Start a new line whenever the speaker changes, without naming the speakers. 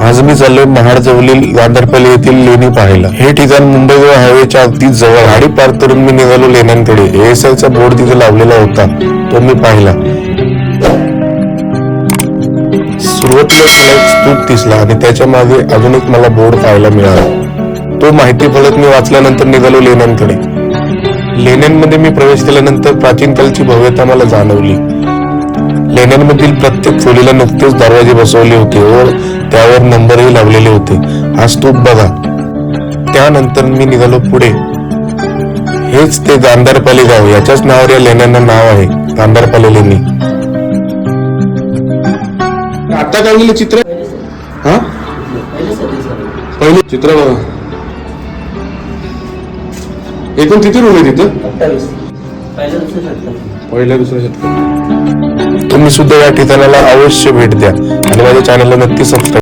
आज मी चाललोय महाड जवळील गांधारपल्ली येथील लेणी पाहायला. हे ठिकाण मुंबई गोवा हायवेच्या अगदी जवळ. गाडी पार्क करून मी निघालो लेण्यांकडे. ASIचा बोर्ड तिथे लावलेला होता, तो मी पाहिला. सुरुवातीला मला एक स्तूप दिसला आणि त्याच्या मागे अजून एक मला बोर्ड पाहायला मिळाला. तो माहिती फलक मी वाचल्यानंतर निघालो लेण्यांकडे. लेण्यांमध्ये मी प्रवेश केल्यानंतर प्राचीन काळची भव्यता मला जाणवली. लेण्यांमधील प्रत्येक खोलीला नुकतेच दरवाजे बसवले होते व त्यावर नंबरही लावलेले होते. हा स्तूप बघा. त्यानंतर मी निघालो पुढे. हेच ते गांधारपल्ली गाव. याच्याच नावावर या लेण्यांना नाव आहे, गांधारपल्ली लेणी. आता काढलेलं चित्र हा पहिले चित्र बघा. एकूण किती रूम आहे तिथं? पहिल्या दुसऱ्या शतकात. तुम्ही सुद्धा या ठिकाणाला अवश्य भेट द्या आणि माझ्या चॅनलला नक्की सबस्क्राईब